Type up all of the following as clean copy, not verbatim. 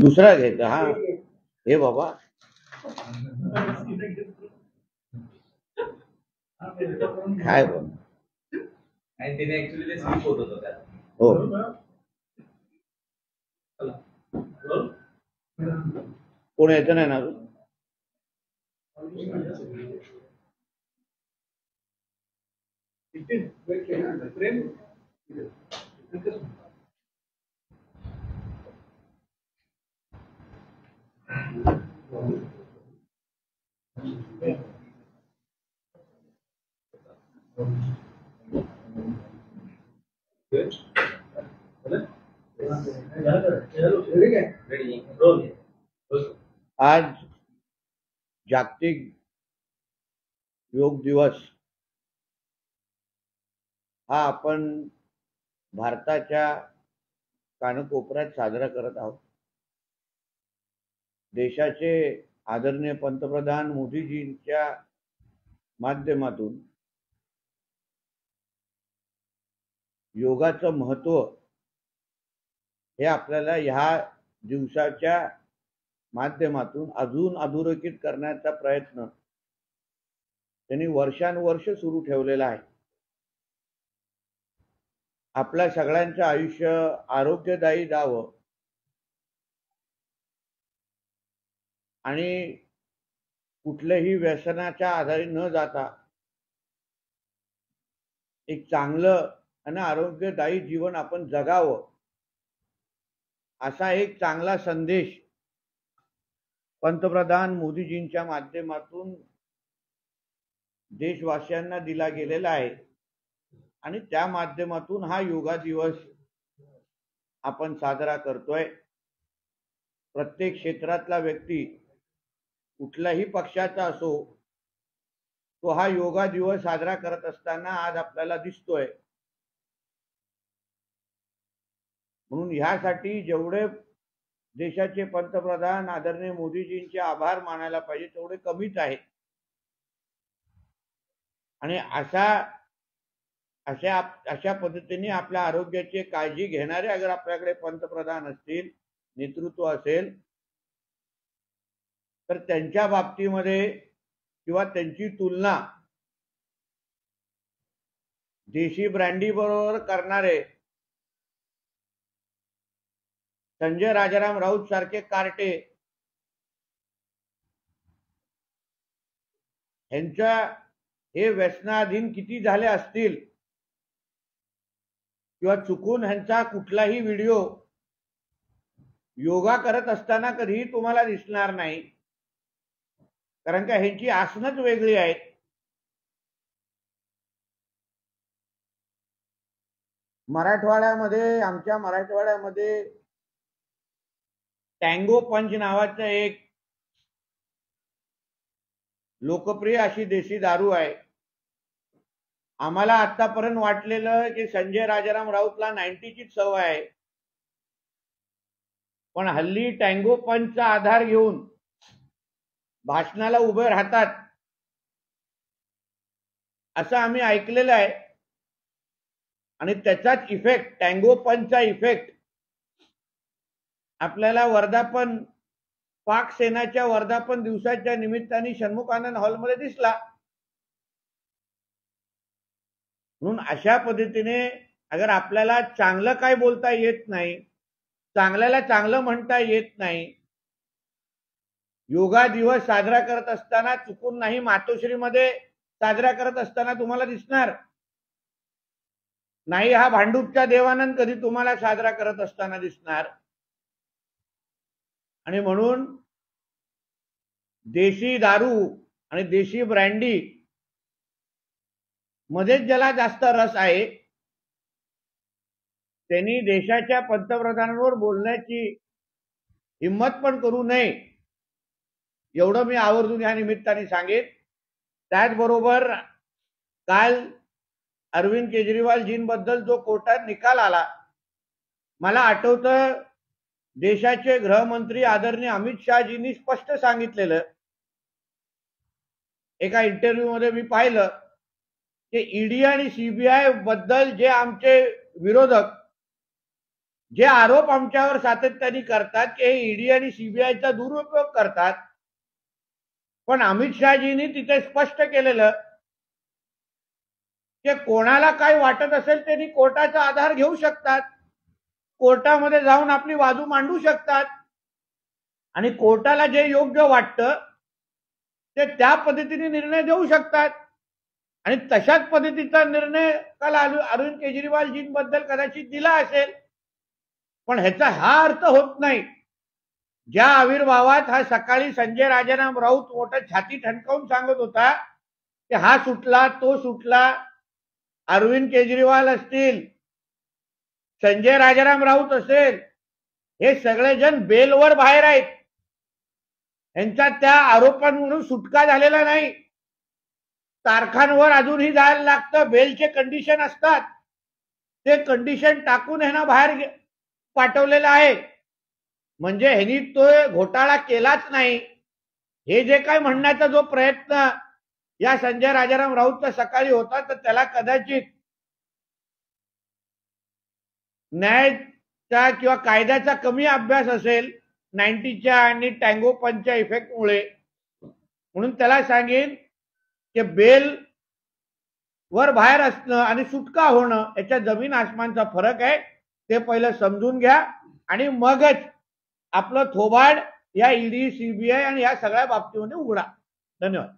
दुसरा घ्यायचा. हा हे बाबा काय पण आणि तिने ऍक्च्युअली ते स्लिप होत होतं त्यात. हो कोण यायचं नाही ना. आज जागतिक योग दिवस हा आपण भारताच्या कानकोपऱ्यात साजरा करत आहोत. देशाचे आदरणीय पंतप्रधान मोदीजींच्या माध्यमातून योगाचं महत्त्व हे आपल्याला ह्या दिवसाच्या माध्यमातून अजून अधोरेखित करण्याचा प्रयत्न त्यांनी वर्षानुवर्ष सुरू ठेवलेला आहे. आपल्या सगळ्यांचं आयुष्य आरोग्यदायी जावं आणि कुठल्याही व्यसनाच्या आधारे न जाता एक चांगलं आणि आरोग्यदायी जीवन आपण जगावं असा एक चांगला संदेश पंतप्रधान मोदीजींच्या माध्यमातून देशवासियांना दिला गेलेला आहे आणि त्या माध्यमातून हा योगा दिवस आपण साजरा करतोय. प्रत्येक क्षेत्रातला व्यक्ती कुठल्याही पक्षाचा असो तो हा योगा दिवस साजरा करत असताना आज आपल्याला दिसतोय. म्हणून ह्यासाठी जेवढे देशाचे पंतप्रधान आदरणीय मोदीजींचे आभार मानायला पाहिजे तेवढे कमीच आहे. आणि अशा पद्धतीने आपल्या आरोग्याची काळजी घेणारे अगर आपल्याकडे पंतप्रधान असतील, नेतृत्व असेल, तर त्यांच्या बाबतीमध्ये किंवा त्यांची तुलना देशी ब्रँडी बरोबर करणारे संजय राजाराम राऊत सारखे कार्टे यांच्या हे व्यसनाधीन किती झाले असतील किंवा चुकून ह्यांचा कुठलाही व्हिडिओ योगा करत असताना कधीही तुम्हाला दिसणार नाही, कारण का ह्यांची आसनच वेगळी आहेत. आमच्या मराठवाड्यामध्ये टँगो पंच नावाचं एक लोकप्रिय अशी देशी दारू आहे. आम्हाला आतापर्यंत वाटलेलं की संजय राजाराम राऊतला 90ची सवय आहे, पण हल्ली टँगो पंचचा आधार घेऊन भाषणाला उभे राहतात असं आम्ही ऐकलेलं आहे. आणि त्याचाच इफेक्ट, टँगो पंचचा इफेक्ट आपल्याला वर्धापन, पाक सेनाच्या वर्धापन दिवसाच्या निमित्ताने षण्मुख आनंद हॉलमध्ये दिसला. म्हणून अशा पद्धतीने अगर आपल्याला चांगलं काय बोलता येत नाही, चांगल्याला चांगलं म्हणता येत नाही, योगा दिवस साजरा करत असताना चुकून नाही मातोश्रीमध्ये साजरा करत असताना तुम्हाला दिसणार नाही, हा भांडूपच्या देवानंद कधी तुम्हाला साजरा करत असताना दिसणार. आणि म्हणून देशी दारू आणि देशी ब्रँडी मध्येच ज्याला जास्त रस आहे त्यांनी देशाच्या पंतप्रधानांवर बोलण्याची हिम्मत पण करू नये, एवढं मी आवर्जून या निमित्ताने सांगेन. त्याचबरोबर काल अरविंद केजरीवालजींबद्दल जो कोर्टात निकाल आला, मला आठवतं देशाचे गृहमंत्री आदरणीय अमित शहाजींनी स्पष्ट सांगितलेलं, एका इंटरव्ह्यू मध्ये मी पाहिलं की ईडी आणि सीबीआय बद्दल जे आमचे विरोधक जे आरोप आमच्यावर सातत्याने करतात की हे ईडी आणि सीबीआयचा दुरुपयोग करतात, पण अमित शहाजींनी तिथे स्पष्ट केलेलं की कोणाला काय वाटत असेल त्यांनी कोर्टाचा आधार घेऊ शकतात, कोर्टामध्ये जाऊन आपली बाजू मांडू शकतात आणि कोर्टाला जे योग्य वाटतं ते त्या पद्धतीने निर्णय देऊ शकतात. आणि तशाच पद्धतीचा निर्णय काल अरविंद केजरीवालजींबद्दल कदाचित दिला असेल, पण ह्याचा हा अर्थ होत नाही ज्या आविर्भावात हा सकाळी संजय राजाराम राऊत मोठा छाती ठणकावून सांगत होता की हा सुटला तो सुटला, अरविंद केजरीवाल असतील, संजय राजाराम राऊत असेल, हे सगळेजण बेलवर बाहेर आहेत. यांच्या त्या आरोपांवरून सुटका झालेला नाही, तारखांवर अजूनही जायला लागतं, बेलचे कंडिशन असतात, ते कंडिशन टाकून ह्यांना बाहेर पाठवलेलं आहे. म्हणजे ह्यांनी तो घोटाळा केलाच नाही हे जे काय म्हणण्याचा जो प्रयत्न या संजय राजाराम राऊतचा सकाळी होता, तर त्याला कदाचित न्यायाचा किंवा कायद्याचा कमी अभ्यास असेल 90च्या आणि टँगो पंचच्या इफेक्टमुळे. म्हणून त्याला सांगेन की बेल वर बाहेर असणं आणि सुटका होणं याच्या जमीन आसमानचा फरक आहे. ते पहिलं समजून घ्या आणि मगच आपलं थोबाड या ईडी सीबीआय आणि या सगळ्या बाबतीमध्ये उघडा. धन्यवाद.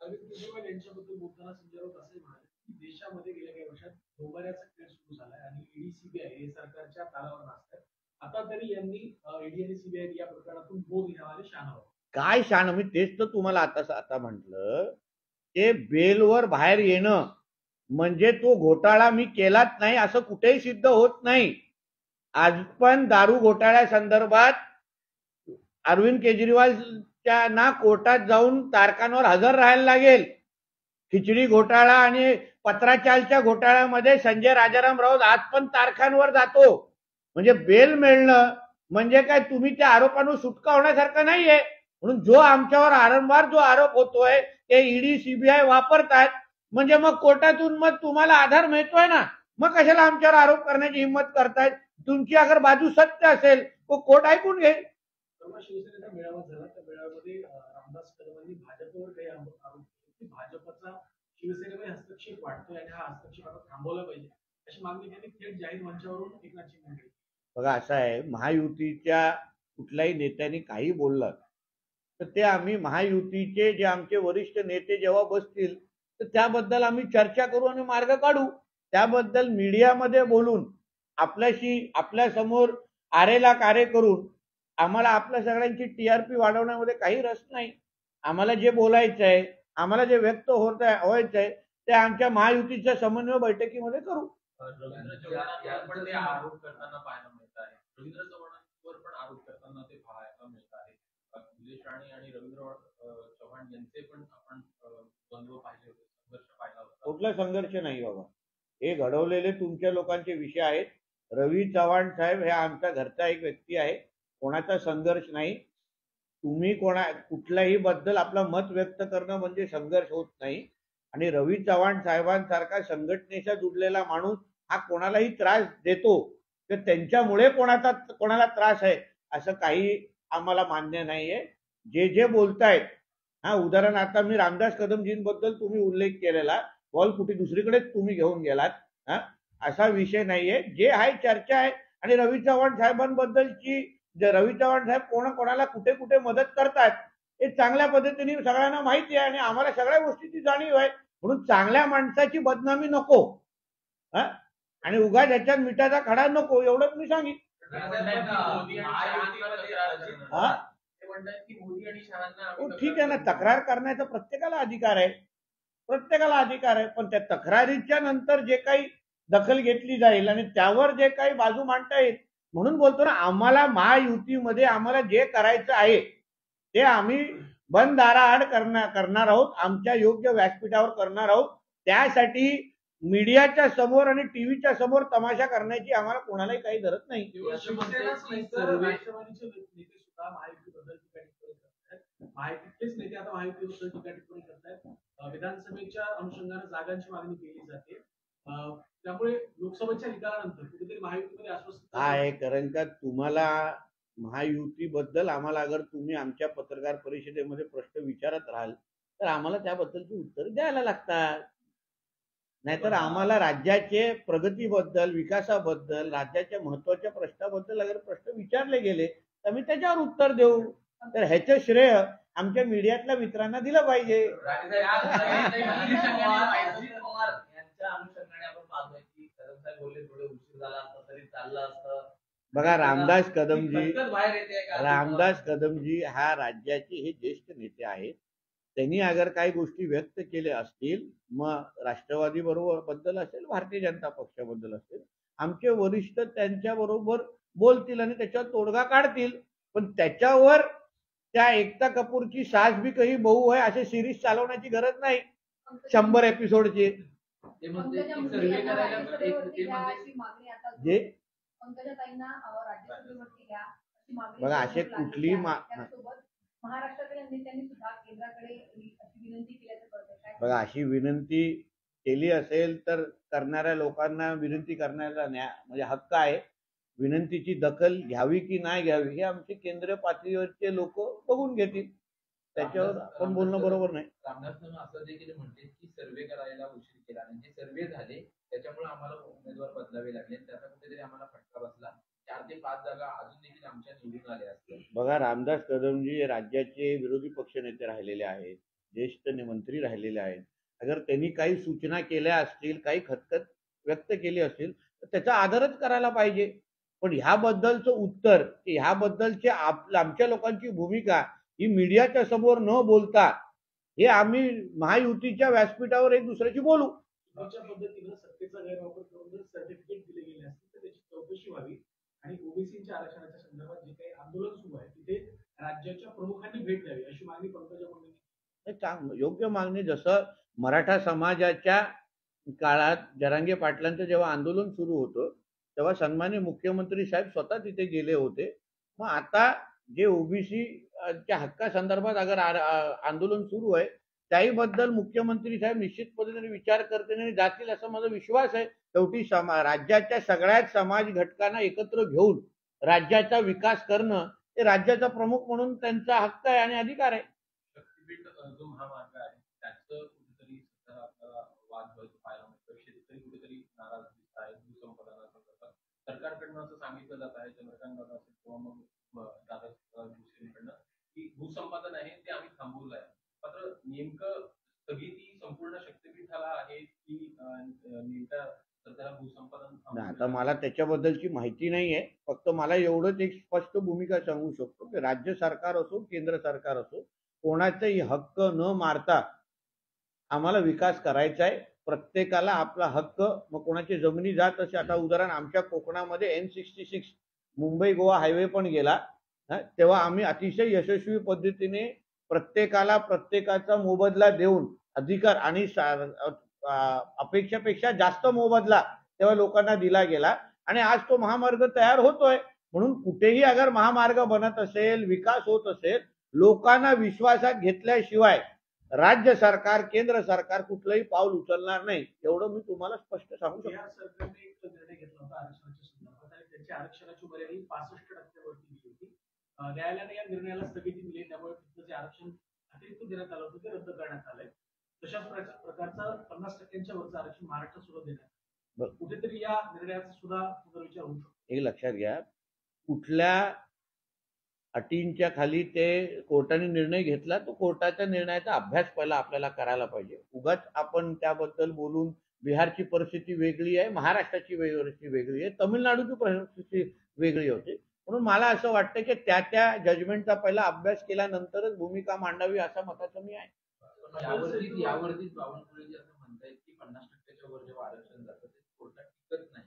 अरविंद केजरीवाल यांच्याबद्दल बोलताना संजय राऊत असे म्हणाले की देशामध्ये गेल्या काही वर्षात दोबाऱ्याचा खेळ सुरू झालाय आणि ईडी सीबीआय हे सरकारच्या तालावर नाचतात. आता तरी यांनी ईडी आणि सीबीआय या प्रकरणातून बोध घेणारे शहाणावं. काय शान, मी तेच तर तुम्हाला आता म्हटलं, ते बेलवर बाहेर येणं म्हणजे तो घोटाळा मी केलाच नाही असं कुठेही सिद्ध होत नाही. आज पण दारू घोटाळ्यासंदर्भात अरविंद केजरीवालच्या ना कोर्टात जाऊन तारखांवर हजर राहायला लागेल. खिचडी घोटाळा आणि पत्राचालच्या घोटाळ्यामध्ये संजय राजाराम राऊत आज पण तारखांवर जातो. म्हणजे बेल मिळणं म्हणजे काय तुम्ही त्या आरोपांवर सुटका होण्यासारखं नाहीये. म्हणून जो आमच्यावर वारंवार जो आरोप होतोय ते ईडी सीबीआय वापरतात, म्हणजे मग कोर्टातून मग तुम्हाला आधार मिळतोय ना, मग कशाला आमच्यावर आरोप करण्याची हिंमत करतायत. तुमची अगर बाजू सत्य असेल तो कोर्ट ऐकून घेईल. शिवसेनेचा मेळावा झाला, त्या मेळाव्यामध्ये रामदास कदमांनी भाजपवर काही आरोप केले. भाजपचा शिवसेनेमध्ये हस्तक्षेप वाटतोय आणि हा हस्तक्षेप आता थांबवला पाहिजे अशी मागणी त्यांनी थेट जाहीर मंचावरून एकनाथ शिंदे केली. बघा असं आहे, महायुतीच्या कुठल्याही नेत्यांनी काही बोललं तर ते आम्ही महायुतीचे जे आमचे वरिष्ठ नेते जेव्हा बसतील तर त्याबद्दल आम्ही चर्चा करू आणि मार्ग काढू. त्याबद्दल मीडियामध्ये बोलून आपल्याशी आपल्या समोर आरेला कार्य करून आम्हाला आपल्या सगळ्यांची टीआरपी वाढवण्यामध्ये काही रस नाही. आम्हाला जे बोलायचं आहे, आम्हाला जे व्यक्त व्हायचं आहे ते आमच्या महायुतीच्या समन्वय बैठकीमध्ये करू. आरोप करताना पाहायला मिळत आहे, रवींद्र चव्हाणांवर पण आरोप करताना ते पाहायला मिळत आहे. निलेश राणे आणि रवींद्र चव्हाण यांचे पण आपण द्वंद्व पाहिले होते, संघर्ष पाहिला होता. कुठला संघर्ष नाही बाबा, हे घडवलेले तुमच्या लोकांचे विषय आहेत. रवी चव्हाण साहेब हे आमच्या घरचा एक व्यक्ती आहे, कोणाचा संघर्ष नाही. तुम्ही कुठल्याही बद्दल आपलं मत व्यक्त करणं म्हणजे संघर्ष होत नाही. आणि रवी चव्हाण साहेबांसारखा संघटनेचा जुडलेला माणूस हा कोणालाही त्रास देतो तर त्यांच्यामुळे कोणाला त्रास आहे असं काही आम्हाला मान्य नाहीये. जे जे बोलतायत, हा उदाहरण आता मी रामदास कदमजींबद्दल तुम्ही उल्लेख केलेला, बॉल कुठे दुसरीकडेच तुम्ही घेऊन गेलात. हा असा विषय नाहीये, जे आहे चर्चा आहे. आणि रवी चव्हाण साहेबांबद्दलची रवी चव्हाण साहेब कोणाला कुठे कुठे मदत करतात हे चांगल्या पद्धतीने सगळ्यांना माहिती आहे आणि आम्हाला सगळ्या गोष्टीची जाणीव आहे. म्हणून चांगल्या माणसाची बदनामी नको आणि उगाच ह्याच्यात मिठाचा खडा नको, एवढंच मी सांगितलं. ठीक आहे ना, तक्रार करण्याचा प्रत्येकाला अधिकार आहे, पण त्या तक्रारीच्या नंतर जे काही दखल घेतली जाईल आणि त्यावर जे काही बाजू मांडता येईल. म्हणून बोलतो ना, आम्हाला महायुतीमध्ये आम्हाला जे करायचं आहे ते आम्ही बंद दाराआड करणार आहोत, आमच्या योग्य व्यासपीठावर करणार आहोत. त्यासाठी मीडियाच्या समोर आणि टीव्हीच्या समोर तमाशा करण्याची आम्हाला कोणालाही काही गरज नाही. महायुतीतलेच नेते आता महायुतीबद्दल टीका टिप्पणी करतायत. विधानसभेच्या अनुषंगाने जागांची मागणी केली जाते, त्यामुळे लोकसभेच्या निकालानंतर कुठेतरी महायुतीमध्ये अस्वस्थ काय आहे, कारण का तुम्हाला महायुतीबद्दल आम्हाला अगर तुम्ही आमच्या पत्रकार परिषदेमध्ये प्रश्न विचारत राहाल तर आम्हाला त्याबद्दलची उत्तर द्यायला लागतात. नाहीतर आम्हाला राज्याचे प्रगतीबद्दल, विकासाबद्दल, राज्याच्या महत्वाच्या प्रश्नाबद्दल अगर प्रश्न विचारले गेले तर आम्ही त्याच्यावर उत्तर देऊ. तर ह्याचं श्रेय आमच्या मीडियातल्या मित्रांना दिलं पाहिजे. अजित पवार यांच्या अनुषंगाने आपण पाहतोय की कदम साहेब बोलले थोडे उशीर झाला असता तरी चाललं असतं. बघा रामदास कदमजी, खतखत बाहेर येते का? रामदास कदमजी हा राज्याचे हे ज्येष्ठ नेते आहेत. त्यांनी अगर काही गोष्टी व्यक्त केल्या असतील, मग राष्ट्रवादी बद्दल असेल, भारतीय जनता पक्षाबद्दल असेल, आमचे वरिष्ठ त्यांच्या बरोबर बोलतील आणि त्याच्यावर तोडगा काढतील. पण त्याच्यावर त्या एकता कपूरची सास भी कही बहू है असे सिरीज चालवण्याची गरज नाही 100 एपिसोडची. ते म्हणते की सर्वे करायला ते म्हणते जे पंकजाताईंना राज्यसभेवरती घ्या अशी मागणी बघा असे कुठली त्यासोबत महाराष्ट्रातल्या नेत्यांनी सुद्धा केंद्राकडे अशी विनंती केल्याचं कळतंय. बघा अशी विनंती केली असेल तर करणाऱ्या लोकांना विनंती करण्याचा म्हणजे हक्क आहे. विनंतीची दखल घ्यावी की नाही घ्यावी हे आमचे केंद्रीय पातळीवरचे लोक बघून घेतील. त्याच्यावर आपण बोलणं बरोबर नाही. रामदासनं असं देखील म्हटले की सर्वे करायला उशीर केला आणि जे सर्वे झाले त्याच्यामुळे आम्हाला उमेदवार बदलावे लागले. त्याचा कुठेतरी आम्हाला फटका बसला. 4 ते 5 जागा अजून देखील आमच्या निवडून आल्या असतील. बघा रामदास कदमजी राज्याचे विरोधी पक्षनेते राहिलेले आहेत, ज्येष्ठ मंत्री राहिलेले आहेत. अगर त्यांनी काही सूचना केल्या असतील, काही खतखत व्यक्त केली असतील तर त्याचा आदरच करायला पाहिजे. पण ह्याबद्दलचं उत्तर, ह्याबद्दलची आमच्या लोकांची भूमिका ही मीडियाच्या समोर न बोलता हे आम्ही महायुतीच्या व्यासपीठावर एक दुसऱ्याची बोलू. चुकीच्या पद्धतीनं सत्तेचा गैरवापर करून जर सर्टिफिकेट दिले गेले असतील तर त्याची चौकशी व्हावी आणि ओबीसीच्या आरक्षणाच्या संदर्भात जे काही आंदोलन सुरू आहे तिथे राज्याच्या प्रमुखांनी भेट द्यावी अशी मागणी पंकजा मुंडेंनी. योग्य मागणी. जसं मराठा समाजाच्या काळात जरांगे पाटलांचं जेव्हा आंदोलन सुरू होतं तेव्हा सन्माननीय मुख्यमंत्री साहेब स्वतः तिथे गेले होते. मग आता जे ओबीसी च्या हक्कासंदर्भात अगर आंदोलन सुरू आहे त्याहीबद्दल मुख्यमंत्री साहेब निश्चित पद्धतीने विचार करतील आणि जातील असा माझा विश्वास आहे. शेवटी राज्याच्या सगळ्याच समाज घटकांना एकत्र घेऊन राज्याचा विकास करणं हे राज्याचा प्रमुख म्हणून त्यांचा हक्क आहे आणि अधिकार आहे. शक्तीपीठ जो महामार्ग आहे त्याचं कुठेतरी सध्या आपल्याला वाद व्हायचं पाहायला मिळतं. शेतकरी कुठेतरी नाराज दिसत आहेत भूसंपादनासंदर्भात. सरकारकडनं असं सांगितलं जात आहे, चंद्रकांत दादा असेल किंवा मग दादा भुसेंकडनं की भूसंपादन आहे ते आम्ही थांबवलं आहे. मात्र नेमकं स्थगिती संपूर्ण शक्तीपीठाला आहे की नेमक्या सध्याला भूसंपादन? आता मला त्याच्याबद्दलची माहिती नाहीये. फक्त मला एवढंच एक स्पष्ट भूमिका सांगू शकतो की राज्य सरकार असो केंद्र सरकार असो कोणाचाही हक्क न मारता आम्हाला विकास करायचा आहे. प्रत्येकाला आपला हक्क, मग कोणाची जमिनी जात असे. आता उदाहरण आमच्या कोकणामध्ये N66 मुंबई गोवा हायवे पण गेला तेव्हा आम्ही अतिशय यशस्वी पद्धतीने प्रत्येकाला प्रत्येकाचा मोबदला देऊन अधिकार आणि अपेक्षापेक्षा जास्त मोबदला तेव्हा लोकांना दिला गेला आणि आज तो महामार्ग तयार होतोय. म्हणून कुठेही अगर महामार्ग बनत असेल, विकास होत असेल, लोकांना विश्वासात घेतल्याशिवाय राज्य सरकार केंद्र सरकार कुठलंही पाऊल उचलणार नाही. एवढं मी तुम्हाला स्पष्ट सांगू शकतो. बिहार सरकारने एक निर्णय घेतला होता आरक्षणाच्या संदर्भात आणि त्यांच्या आरक्षणाची मर्यादा 65% वरती दिली होती. न्यायालयाने या निर्णयाला स्थगिती दिली. त्यामुळे तिथलं जे आरक्षण अतिरिक्त देण्यात आलं होतं ते रद्द करण्यात आलंय. तशाच प्रकारचं 50% वरचं आरक्षण महाराष्ट्रात सुद्धा देण्यात आलं. कुठेतरी या निर्णयाचा सुद्धा पुनर्विचार होऊ शकतो. हे लक्षात घ्या, कुठल्या अटींच्या खाली ते कोर्टाने निर्णय घेतला तो कोर्टाच्या निर्णयाचा अभ्यास पहिला आपल्याला करायला पाहिजे. उगाच आपण त्याबद्दल बोलून बिहारची परिस्थिती वेगळी आहे, महाराष्ट्राची परिस्थिती वेगळी आहे, तामिळनाडूची परिस्थिती वेगळी होती. म्हणून मला असं वाटतं की त्या जजमेंटचा पहिला अभ्यास केल्यानंतरच भूमिका मांडावी असा मताचं मी आहे. यावरतीच बावनकुळे जी असं म्हणतायत की 50% वर जेव्हा आरक्षण जातं ते कोर्टात टिकत नाही.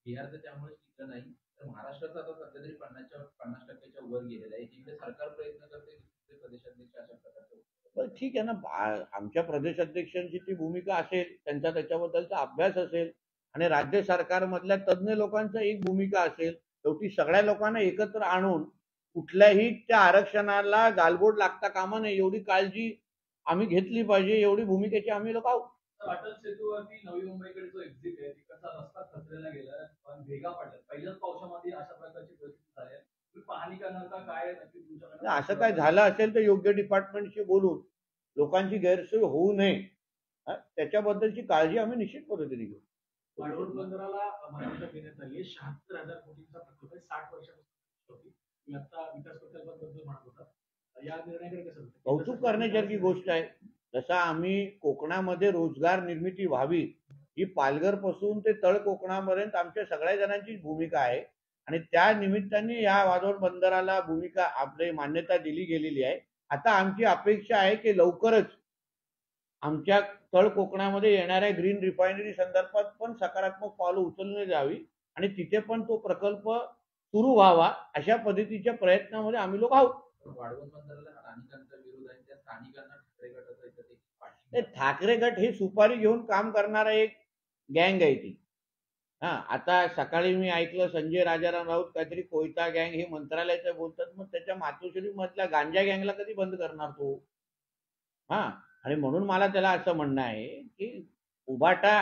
बिहारचं त्यामुळे टिकत नाही. तर महाराष्ट्राचं आता सध्या तरी 50% वर गेलेलं आहे. इकडे सरकार प्रयत्न करते प्रदेशाध्यक्ष अशा प्रकारचं. ठीक आहे ना, आमच्या प्रदेशाध्यक्षांची ती भूमिका असेल, त्यांचा त्याच्याबद्दलचा अभ्यास असेल आणि राज्य सरकारमधल्या तज्ज्ञ लोकांचा एक भूमिका असेल. शेवटी सगळ्या लोकांना एकत्र आणून कुठल्याही त्या आरक्षणाला गालबोट लागता कामा नये एवढी काळजी आम्ही घेतली पाहिजे. एवढी भूमिकेची आम्ही लोक आहोत. तर अटल सेतूवरती नवी मुंबईकडे जो एक्झिट आहे तिकडचा रस्ता खचलेला गेला पण भेगा पडल्या पहिल्याच पावसामध्ये अशा प्रकारची परिस्थिती झाली आहे. तुम्ही पाहणी करणार का काय नक्की तुमच्याकडे असं काय झालं असेल तर योग्य डिपार्टमेंटशी बोलून लोकांची गैरसोय होऊ नये त्याच्याबद्दलची काळजी आम्ही निश्चित पद्धतीने घेऊ. वाढवण बंदराला मान्यता देण्यात आली आहे 76,000 कोटींचा प्रकल्प आहे 60 वर्षापासून होती. मी आता विकास प्रकल्पाबद्दल म्हणत होता या निर्णयाकडे कसं बघता? कौतुक करण्यासारखी गोष्ट आहे. जसा आम्ही कोकणामध्ये रोजगार निर्मिती व्हावी ही पालघर पासून ते तळ कोकणापर्यंत आमच्या सगळ्या जणांची भूमिका आहे आणि त्या निमित्ताने या वाढवण बंदराला भूमिका आपली मान्यता दिली गेलेली आहे. आता आमची अपेक्षा आहे की लवकरच आमच्या तळ कोकणामध्ये येणाऱ्या ग्रीन रिफायनरी संदर्भात पण सकारात्मक पावलं उचलली जावी आणि तिथे पण तो प्रकल्प सुरू व्हावा अशा पद्धतीच्या प्रयत्नामध्ये आम्ही लोक आहोत. वाढवण बंदराला स्थानिकांचा विरोध आहे त्या स्थानिकांना ठाकरे गटाचा इथं ते ते ठाकरे गट हे सुपारी घेऊन काम करणारा एक गँग आहे ती. आता सकाळी मी ऐकलं संजय राजाराम राऊत काहीतरी कोयता गँग हे मंत्रालयाचं बोलतात. मग त्याच्या मातोश्री मधल्या गांजा गँगला कधी बंद करणार तो? आणि म्हणून मला त्याला असं म्हणणं आहे की उभाटा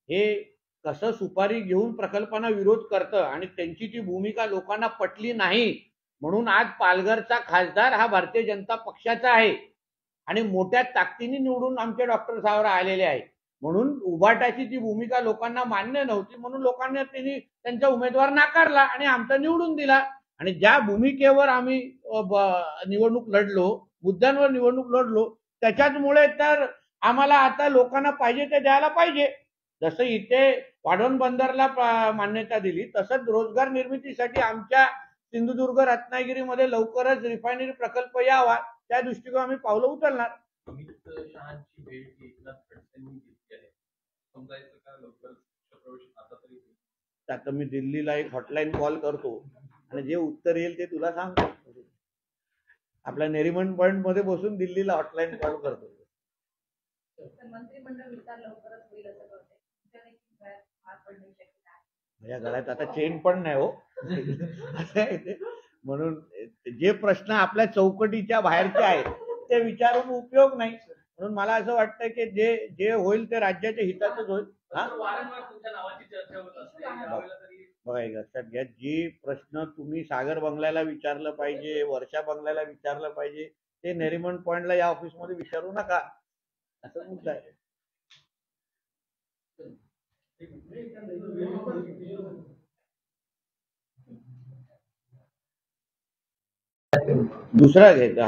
हे कसं सुपारी घेऊन प्रकल्पांना विरोध करतं आणि त्यांची ती भूमिका लोकांना पटली नाही म्हणून आज पालघरचा खासदार हा भारतीय जनता पक्षाचा आहे आणि मोठ्या ताकदीने निवडून आमचे डॉक्टर सावरा आलेले आहेत. म्हणून उभाटाची ती भूमिका लोकांना मान्य नव्हती म्हणून लोकांनी त्यांनी त्यांचा उमेदवार नाकारला आणि आमचा निवडून दिला. आणि ज्या भूमिकेवर आम्ही निवडणूक लढलो, मुद्द्यांवर निवडणूक लढलो, त्याच्यामुळे तर आम्हाला आता लोकांना पाहिजे ते द्यायला पाहिजे. जसं इथे वाढवण बंदरला मान्यता दिली तसंच रोजगार निर्मितीसाठी आमच्या सिंधुदुर्ग रत्नागिरीमध्ये लवकरच रिफायनरी प्रकल्प यावा त्या दृष्टीकोन आम्ही पावलं उचलणार. अमित शहाची भेट एकनाथ खडसेंनी घेतली आहे. समजायचं का लवकर पक्षप्रवेश आता तरी होईल? आता मी दिल्लीला एक हॉटलाईन कॉल करतो आणि जे उत्तर येईल ते तुला सांगतो. आपल्या नेरिमन पॉइंट मध्ये बसून दिल्लीला हॉटलाईन कॉल करतो. मंत्रिमंडळ विस्तार लवकरच होईल असं कळतंय. माझ्या गळ्यात आता चेन पण नाही हो. म्हणून जे प्रश्न आपल्या चौकटीच्या बाहेरचे आहेत ते विचारून उपयोग नाही. म्हणून मला असं वाटतं की जे होईल ते राज्याच्या हितातच होईल. वारंवार तुमच्या नावाची चर्चा होत असते यावेळेला तरी बघा एक लक्षात घ्या, जे प्रश्न तुम्ही सागर बंगल्याला विचारलं पाहिजे, वर्षा बंगल्याला विचारलं पाहिजे ते नेरिमन पॉइंटला या ऑफिसमध्ये विचारू नका असं मुद्दा आहे. दुसरा घ्यायचा